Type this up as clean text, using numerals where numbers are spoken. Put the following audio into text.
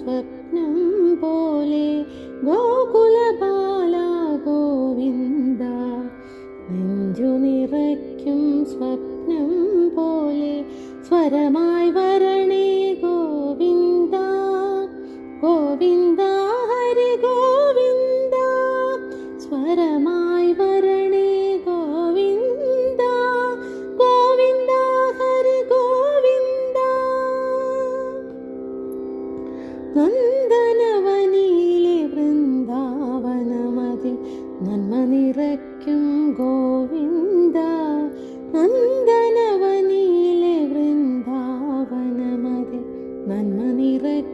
സ്വപ്നം പോലെ ഗോകുലബാല ഗോവിന്ദ. നെഞ്ചു നിറയ്ക്കും സ്വപ്നം പോലെ സ്വരമായി വരണേ ഗോവിന്ദ. ഗോവിന്ദ ഹരി ഗോവിന്ദ, സ്വരമായി വരണേ ഗോവിന്ദ. ഗോവിന്ദ ഹരി ഗോവിന്ദ. നന്ദനവനിയിലെ വൃന്ദാവനമതിൽ നന്മ നിറയ്ക്കും ഗോവിന്ദ. നന്ദനവനിയിലെ വൃന്ദാവനമതിൽ നന്മ നിറയ്ക്കും